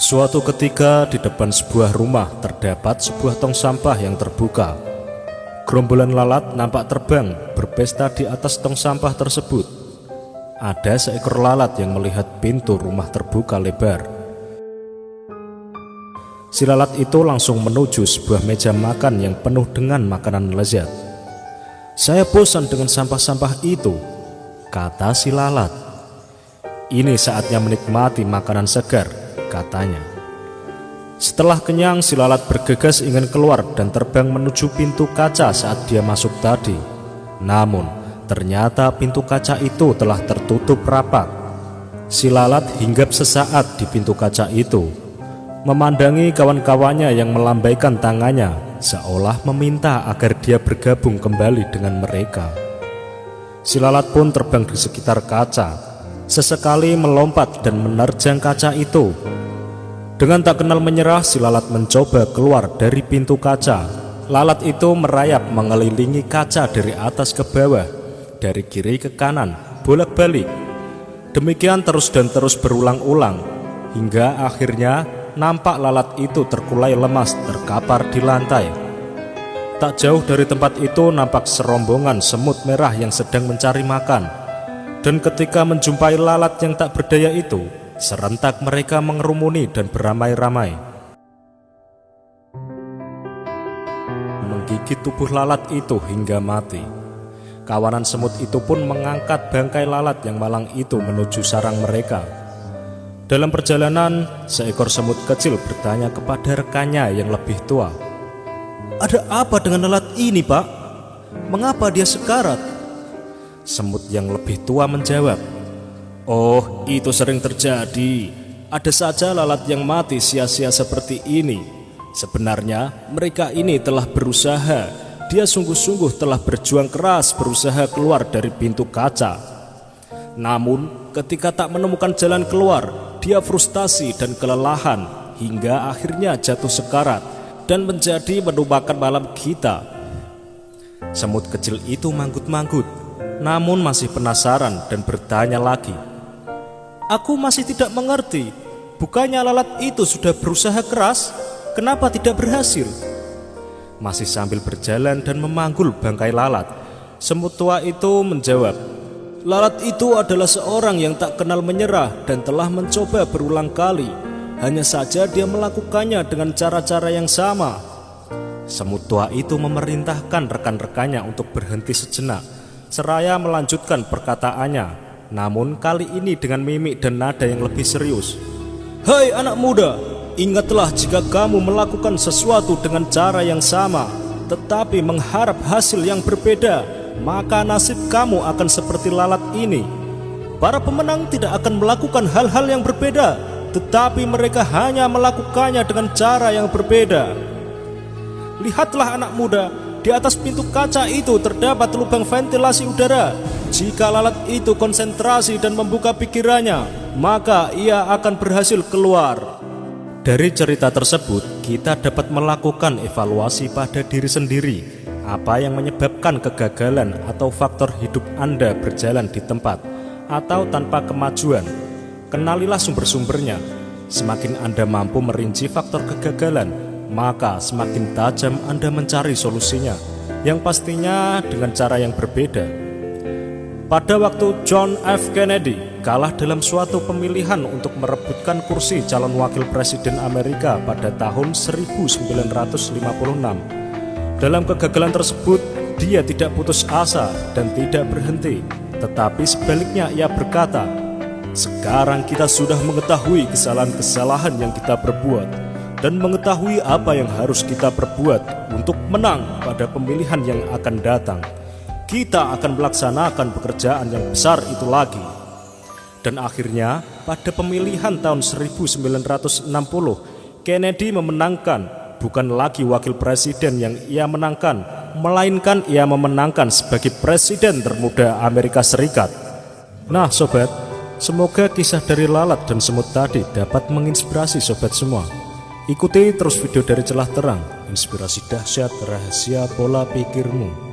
Suatu ketika di depan sebuah rumah terdapat sebuah tong sampah yang terbuka. Gerombolan lalat nampak terbang berpesta di atas tong sampah tersebut. Ada seekor lalat yang melihat pintu rumah terbuka lebar. Si lalat itu langsung menuju sebuah meja makan yang penuh dengan makanan lezat. "Saya bosan dengan sampah-sampah itu," kata si lalat. "Ini saatnya menikmati makanan segar," katanya. Setelah kenyang, si lalat bergegas ingin keluar dan terbang menuju pintu kaca saat dia masuk tadi. Namun, ternyata pintu kaca itu telah tertutup rapat. Si lalat hinggap sesaat di pintu kaca itu, memandangi kawan-kawannya yang melambaikan tangannya, seolah meminta agar dia bergabung kembali dengan mereka. Si lalat pun terbang di sekitar kaca, sesekali melompat dan menerjang kaca itu. Dengan tak kenal menyerah, si lalat mencoba keluar dari pintu kaca. Lalat itu merayap mengelilingi kaca dari atas ke bawah, dari kiri ke kanan, bolak-balik. Demikian terus dan terus berulang-ulang, hingga akhirnya nampak lalat itu terkulai lemas terkapar di lantai. Tak jauh dari tempat itu nampak serombongan semut merah yang sedang mencari makan. Dan ketika menjumpai lalat yang tak berdaya itu, serentak mereka mengerumuni dan beramai-ramai, menggigit tubuh lalat itu hingga mati. Kawanan semut itu pun mengangkat bangkai lalat yang malang itu menuju sarang mereka. Dalam perjalanan, seekor semut kecil bertanya kepada rekannya yang lebih tua, "Ada apa dengan lalat ini, Pak? Mengapa dia sekarat?" Semut yang lebih tua menjawab, "Oh, itu sering terjadi. Ada saja lalat yang mati sia-sia seperti ini. Sebenarnya mereka ini telah berusaha. Dia sungguh-sungguh telah berjuang keras berusaha keluar dari pintu kaca. Namun ketika tak menemukan jalan keluar, dia frustasi dan kelelahan hingga akhirnya jatuh sekarat dan menjadi menumpahkan malam kita." Semut kecil itu manggut-manggut, namun masih penasaran dan bertanya lagi, "Aku masih tidak mengerti. Bukannya lalat itu sudah berusaha keras? Kenapa tidak berhasil?" Masih sambil berjalan dan memanggul bangkai lalat, semut tua itu menjawab, "Lalat itu adalah seorang yang tak kenal menyerah dan telah mencoba berulang kali. Hanya saja dia melakukannya dengan cara-cara yang sama." Semut tua itu memerintahkan rekan-rekannya untuk berhenti sejenak, seraya melanjutkan perkataannya, namun kali ini dengan mimik dan nada yang lebih serius. "Hai anak muda, ingatlah jika kamu melakukan sesuatu dengan cara yang sama, tetapi mengharap hasil yang berbeda, maka nasib kamu akan seperti lalat ini. Para pemenang tidak akan melakukan hal-hal yang berbeda, tetapi mereka hanya melakukannya dengan cara yang berbeda. Lihatlah anak muda, di atas pintu kaca itu terdapat lubang ventilasi udara. Jika lalat itu konsentrasi dan membuka pikirannya, maka ia akan berhasil keluar." Dari cerita tersebut, kita dapat melakukan evaluasi pada diri sendiri. Apa yang menyebabkan kegagalan atau faktor hidup Anda berjalan di tempat atau tanpa kemajuan? Kenalilah sumber-sumbernya. Semakin Anda mampu merinci faktor kegagalan, maka semakin tajam Anda mencari solusinya, yang pastinya dengan cara yang berbeda. Pada waktu John F. Kennedy kalah dalam suatu pemilihan untuk merebutkan kursi calon wakil presiden Amerika pada tahun 1956. Dalam kegagalan tersebut, dia tidak putus asa dan tidak berhenti, tetapi sebaliknya ia berkata, "Sekarang kita sudah mengetahui kesalahan-kesalahan yang kita perbuat dan mengetahui apa yang harus kita perbuat untuk menang pada pemilihan yang akan datang. Kita akan melaksanakan pekerjaan yang besar itu lagi." Dan akhirnya pada pemilihan tahun 1960, Kennedy memenangkan. Bukan lagi wakil presiden yang ia menangkan, melainkan ia memenangkan sebagai presiden termuda Amerika Serikat. Nah sobat, semoga kisah dari lalat dan semut tadi dapat menginspirasi sobat semua. Ikuti terus video dari Celah Terang, inspirasi dahsyat rahasia pola pikirmu.